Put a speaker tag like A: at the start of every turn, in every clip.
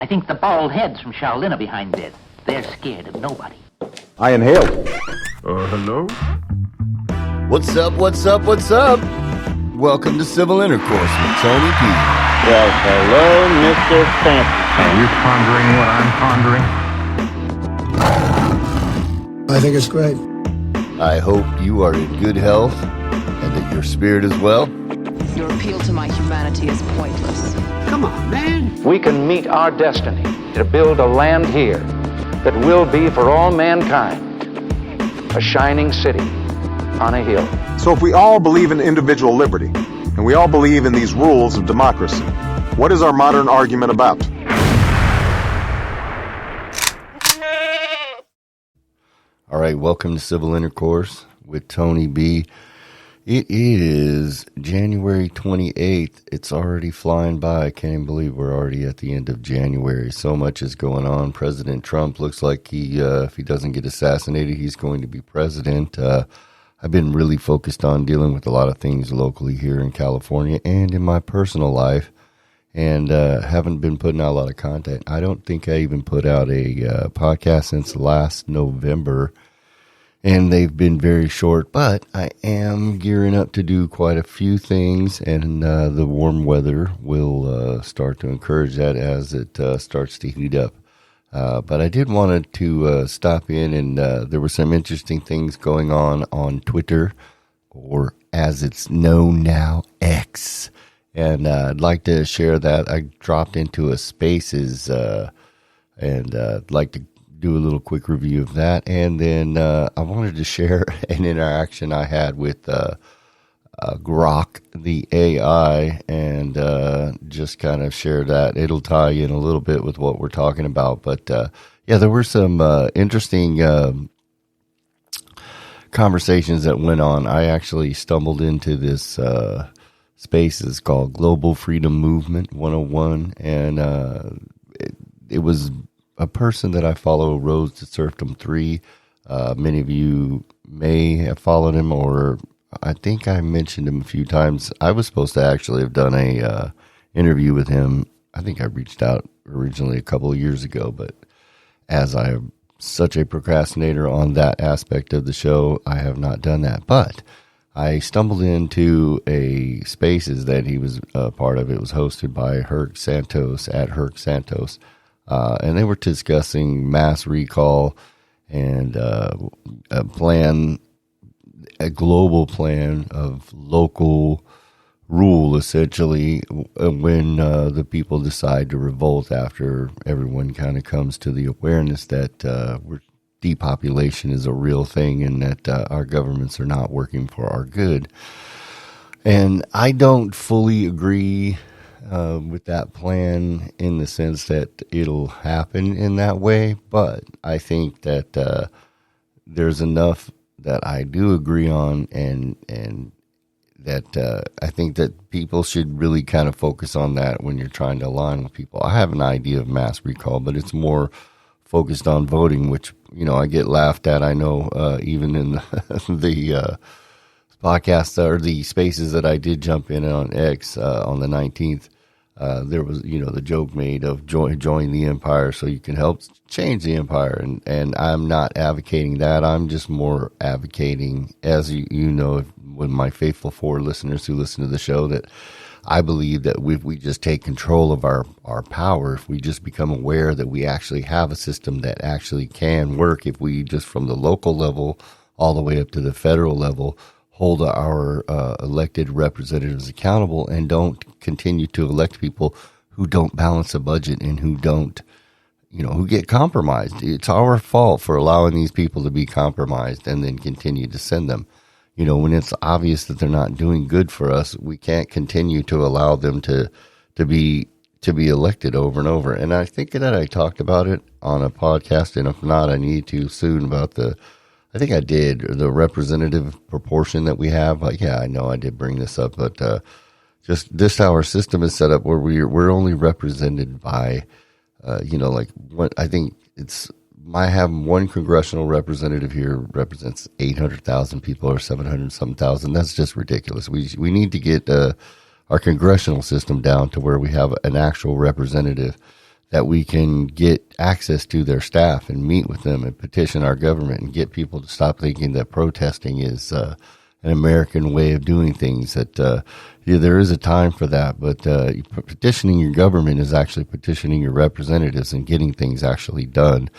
A: I think the bald heads from Shaolin are behind this. They're scared of nobody.
B: I inhaled.
C: Hello?
D: What's up? Welcome to Civil Intercourse with Tony P.
E: Well, hello, Mr.
C: Are you pondering what I'm pondering?
F: I think it's great.
D: I hope you are in good health and that your spirit is well.
G: Your appeal to my humanity is pointless.
F: Come on, man.
H: We can meet our destiny to build a land here that will be for all mankind a shining city on a hill.
B: So if we all believe in individual liberty, and we all believe in these rules of democracy, what is our modern argument about?
D: All right, welcome to Civil Intercourse with Tony B. It is January 28th. It's already flying by. I can't even believe we're already at the end of January. So much is going on. President Trump looks like if he doesn't get assassinated, he's going to be president. I've been really focused on dealing with a lot of things locally here in California and in my personal life, and haven't been putting out a lot of content. I don't think I even put out a podcast since last November, and they've been very short, but I am gearing up to do quite a few things, and the warm weather will start to encourage that as it starts to heat up. But I did want to stop in, and there were some interesting things going on Twitter, or as it's known now, X. And I'd like to share that. I dropped into a Spaces, and I'd like to do a little quick review of that. And then I wanted to share an interaction I had with Grok, the AI, and just kind of share that. It'll tie in a little bit with what we're talking about. But yeah, there were some interesting conversations that went on. I actually stumbled into this Spaces called Global Freedom Movement 101, and it was a person that I follow, Rose to Serfdom 3. Many of you may have followed him, or I think I mentioned him a few times. I was supposed to actually have done a interview with him. I think I reached out originally a couple of years ago, but as I am such a procrastinator on that aspect of the show, I have not done that. But I stumbled into a Spaces that he was a part of. It was hosted by Herc Santos at Herc Santos. And they were discussing mass recall and a global plan of local rule, essentially, when the people decide to revolt after everyone kind of comes to the awareness that depopulation is a real thing and that our governments are not working for our good. And I don't fully agree with that plan in the sense that it'll happen in that way, but I think that there's enough that I do agree on, and that I think that people should really kind of focus on that when you're trying to align with people. I have an idea of mass recall, but it's more focused on voting, which, you know, I get laughed at. I know even in the podcast or the Spaces that I did jump in on X on the 19th, there was, you know, the joke made of join the empire so you can help change the empire. And I'm not advocating that. I'm just more advocating, as you know, with my faithful 4 listeners who listen to the show, that I believe that if we just take control of our power, if we just become aware that we actually have a system that actually can work, if we just from the local level all the way up to the federal level hold our elected representatives accountable and don't continue to elect people who don't balance a budget and who don't, you know, who get compromised. It's our fault for allowing these people to be compromised and then continue to send them. You know, when it's obvious that they're not doing good for us, we can't continue to allow them to be elected over and over. And I think that I talked about it on a podcast, and if not, I need to soon, about I think I did, the representative proportion that we have. Like, yeah, I know I did bring this up, but just this how our system is set up, where we're only represented by, you know, like what I think it's. I have one congressional representative here represents 800,000 people or 700-some thousand. That's just ridiculous. We need to get our congressional system down to where we have an actual representative that we can get access to their staff and meet with them and petition our government and get people to stop thinking that protesting is an American way of doing things. That there is a time for that, but petitioning your government is actually petitioning your representatives and getting things actually done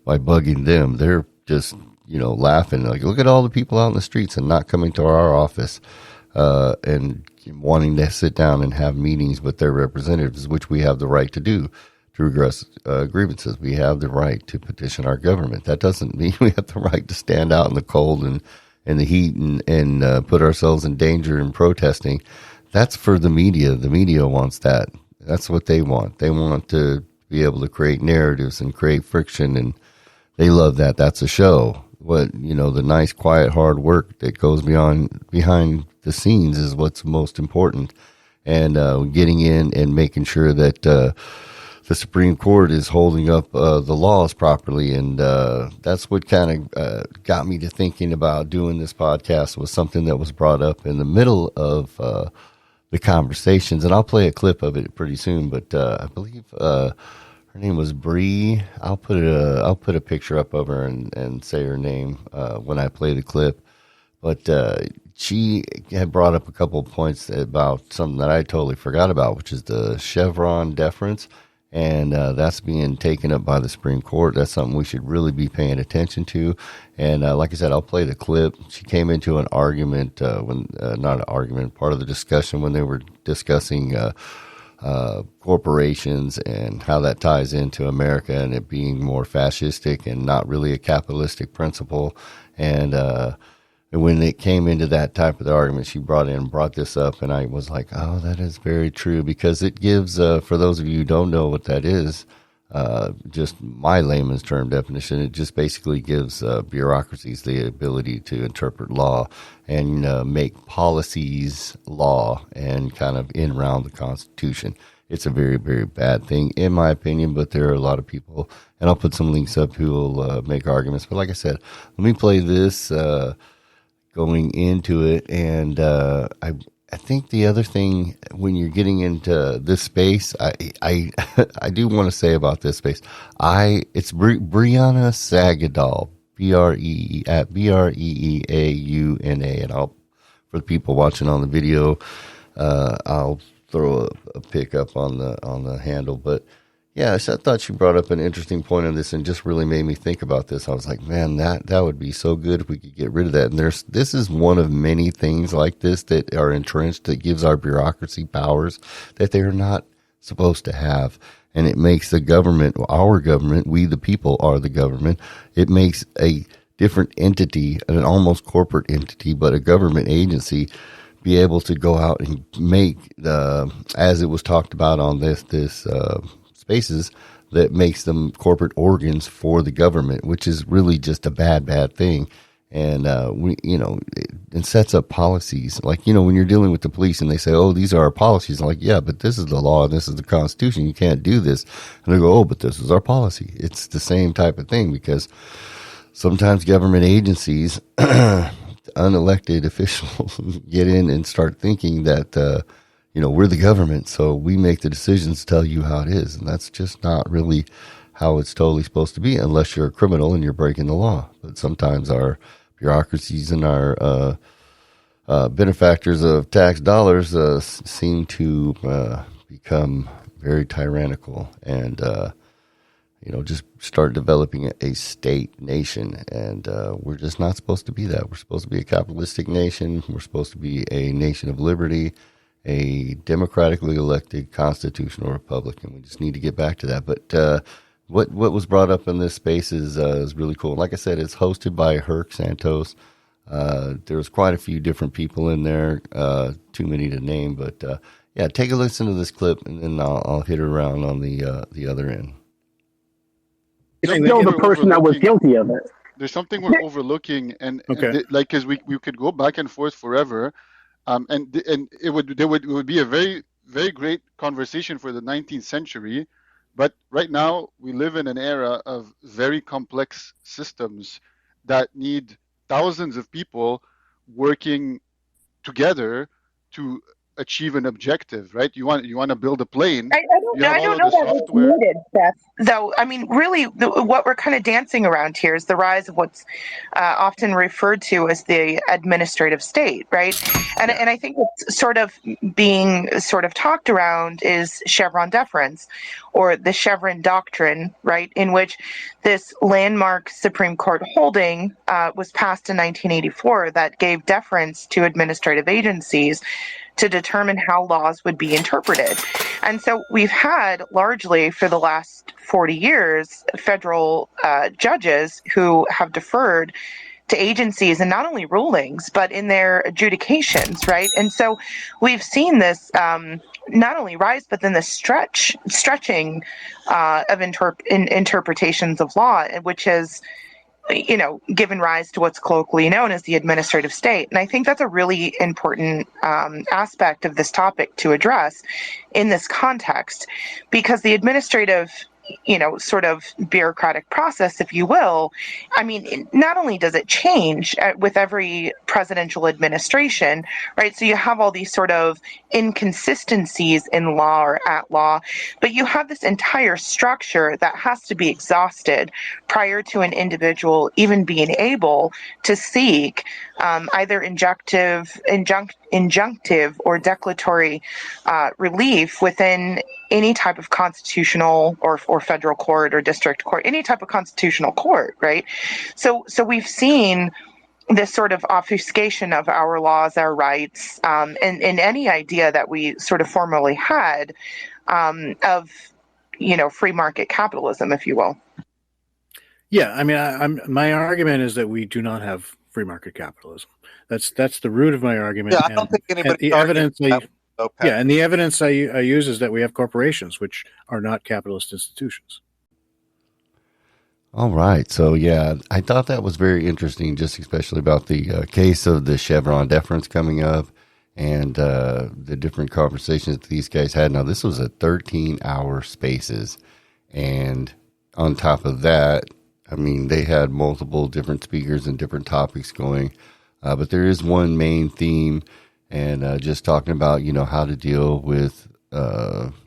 D: by bugging them. They're just laughing like, look at all the people out in the streets and not coming to our office and wanting to sit down and have meetings with their representatives, which we have the right to do. To redress grievances, we have the right to petition our government. That doesn't mean we have the right to stand out in the cold and the heat and put ourselves in danger in protesting. That's for the media. The media wants that. That's what they want. They want to be able to create narratives and create friction, and they love that. That's a show. What the nice, quiet, hard work that goes behind the scenes is what's most important. And getting in and making sure that the Supreme Court is holding up the laws properly, and that's what kind of got me to thinking about doing this podcast. Was something that was brought up in the middle of the conversations, and I'll play a clip of it pretty soon. But I believe her name was Bree. I'll put a picture up of her and say her name when I play the clip. But she had brought up a couple of points about something that I totally forgot about, which is the Chevron deference. And that's being taken up by the Supreme Court. That's something we should really be paying attention to. And like I said, I'll play the clip. She came into an argument, not an argument, part of the discussion when they were discussing corporations and how that ties into America and it being more fascistic and not really a capitalistic principle. And when it came into that type of the argument, she brought this up, and I was like, oh, that is very true, because it gives, for those of you who don't know what that is, just my layman's term definition, it just basically gives bureaucracies the ability to interpret law and make policies law and kind of in around the Constitution. It's a very, very bad thing, in my opinion, but there are a lot of people, and I'll put some links up who will make arguments. But like I said, let me play this going into it, and I think the other thing when you're getting into this space, I do want to say about this space, it's Brianna Sagadal, Breeauna, and I'll, for the people watching on the video, I'll throw a pic up on the handle, but. Yeah, so I thought she brought up an interesting point on this and just really made me think about this. I was like, man, that would be so good if we could get rid of that. And this is one of many things like this that are entrenched that gives our bureaucracy powers that they're not supposed to have. And it makes the government, our government, we the people are the government. It makes a different entity, an almost corporate entity, but a government agency, be able to go out and make as it was talked about on this spaces that makes them corporate organs for the government, which is really just a bad thing. And it sets up policies like, when you're dealing with the police and they say, oh, these are our policies. I'm like, yeah, but this is the law and this is the Constitution. You can't do this. And they go, oh, but this is our policy. It's the same type of thing, because sometimes government agencies, unelected officials get in and start thinking that, we're the government, so we make the decisions to tell you how it is. And that's just not really how it's totally supposed to be, unless you're a criminal and you're breaking the law. But sometimes our bureaucracies and our benefactors of tax dollars seem to become very tyrannical and, just start developing a state nation. And we're just not supposed to be that. We're supposed to be a capitalistic nation. We're supposed to be a nation of liberty, a democratically elected constitutional republic, and we just need to get back to that. But what was brought up in this space is really cool. Like I said, it's hosted by Herc Santos. There's quite a few different people in there, too many to name. But yeah, take a listen to this clip, and then I'll hit it around on the other end.
F: It's still the person that was guilty of it.
I: There's something we're overlooking, and because we could go back and forth forever. And it would be a very, very great conversation for the 19th century, but right now we live in an era of very complex systems that need thousands of people working together to achieve an objective, right? You want to build a plane.
J: I don't know that it's needed, Seth. Though, I mean, really, what we're kind of dancing around here is the rise of what's often referred to as the administrative state, right? And I think what's sort of being talked around is Chevron deference, or the Chevron doctrine, right? In which this landmark Supreme Court holding was passed in 1984 that gave deference to administrative agencies to determine how laws would be interpreted. And so we've had largely for the last 40 years federal judges who have deferred to agencies, and not only rulings, but in their adjudications, right? And so we've seen this not only rise, but then the stretching of interpretations of law, which has given rise to what's colloquially known as the administrative state. And I think that's a really important aspect of this topic to address in this context, because the administrative sort of bureaucratic process, if you will, I mean, not only does it change with every presidential administration, right? So you have all these sort of inconsistencies in law or at law, but you have this entire structure that has to be exhausted prior to an individual even being able to seek either injunctive or declaratory relief within any type of constitutional or federal court or district court, any type of constitutional court, right? So we've seen this sort of obfuscation of our laws, our rights, and any idea that we sort of formerly had of, free market capitalism, if you will.
K: Yeah, I mean, my argument is that we do not have free market capitalism. That's the root of my argument.
L: Yeah, I don't think anybody.
K: The evidence. And the evidence I use is that we have corporations, which are not capitalist institutions.
D: All right. So, yeah, I thought that was very interesting, just especially about the case of the Chevron deference coming up and the different conversations that these guys had. Now, this was a 13-hour spaces. And on top of that, I mean, they had multiple different speakers and different topics going. But there is one main theme, and just talking about, how to deal with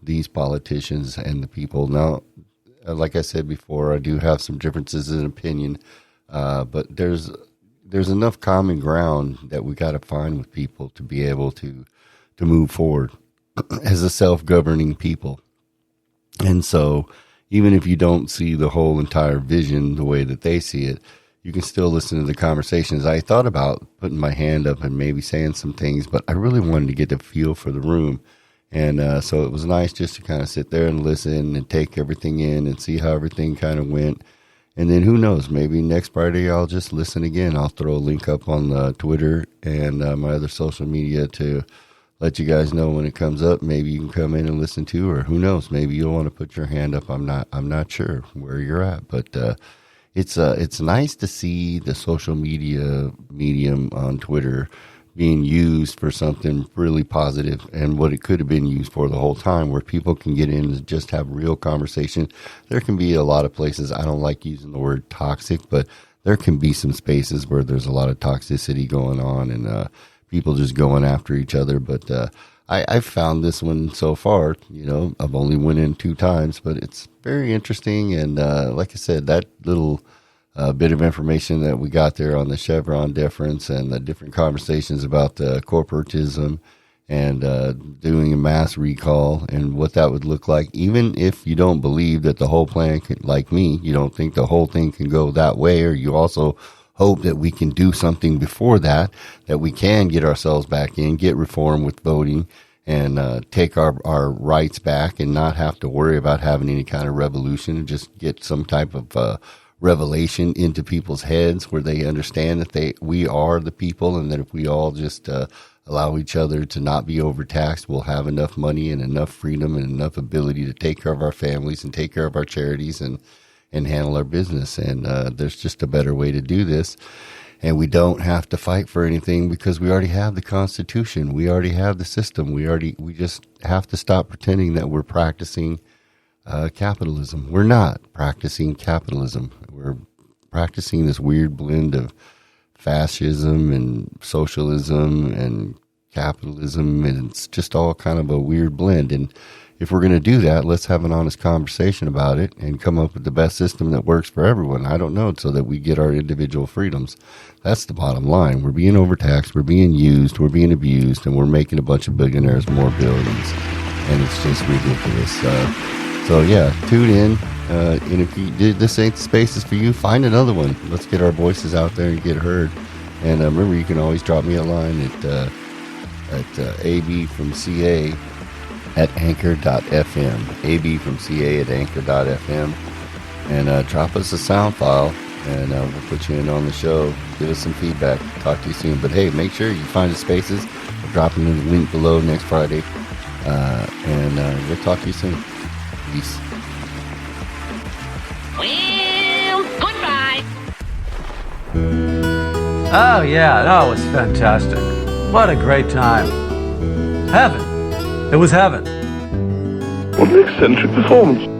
D: these politicians and the people. Now, like I said before, I do have some differences in opinion, but there's enough common ground that we got to find with people to be able to move forward as a self-governing people. And so even if you don't see the whole entire vision the way that they see it, you can still listen to the conversations. I thought about putting my hand up and maybe saying some things, but I really wanted to get a feel for the room. And so it was nice just to kind of sit there and listen and take everything in and see how everything kind of went. And then who knows, maybe next Friday I'll just listen again. I'll throw a link up on Twitter and my other social media to let you guys know when it comes up. Maybe you can come in and listen to, or who knows, maybe you'll want to put your hand up. I'm not sure where you're at, but it's nice to see the social media medium on Twitter being used for something really positive, and what it could have been used for the whole time, where people can get in and just have real conversation. There can be a lot of places, I don't like using the word toxic, but there can be some spaces where there's a lot of toxicity going on and people just going after each other. But I've found this one so far, I've only went in 2 times, but it's very interesting. And like I said, that little bit of information that we got there on the Chevron deference and the different conversations about corporatism and doing a mass recall and what that would look like. Even if you don't believe that the whole plan can, like me, you don't think the whole thing can go that way, or you also hope that we can do something before that we can get ourselves back in, get reform with voting, and take our rights back and not have to worry about having any kind of revolution, and just get some type of revelation into people's heads where they understand that we are the people, and that if we all just allow each other to not be overtaxed, we'll have enough money and enough freedom and enough ability to take care of our families and take care of our charities and handle our business. And there's just a better way to do this. And we don't have to fight for anything because we already have the Constitution. We already have the system. We just have to stop pretending that we're practicing capitalism. We're not practicing capitalism. We're practicing this weird blend of fascism and socialism and capitalism, and it's just all kind of a weird blend. And if we're going to do that, let's have an honest conversation about it and come up with the best system that works for everyone. I don't know, so that we get our individual freedoms. That's the bottom line. We're being overtaxed, we're being used, we're being abused, and we're making a bunch of billionaires more billions. And it's just ridiculous. So yeah, tune in. And if this ain't the spaces for you, find another one. Let's get our voices out there and get heard. And remember, you can always drop me a line at AB from CA at anchor.fm. AB from CA at anchor.fm. And drop us a sound file, and we'll put you in on the show. Give us some feedback. Talk to you soon. But hey, make sure you find the spaces. We're dropping the link below next Friday. And we'll talk to you soon. Peace.
L: Well, goodbye.
M: Oh, yeah, that was fantastic. What a great time. Heaven. It was heaven.
C: What an eccentric performance.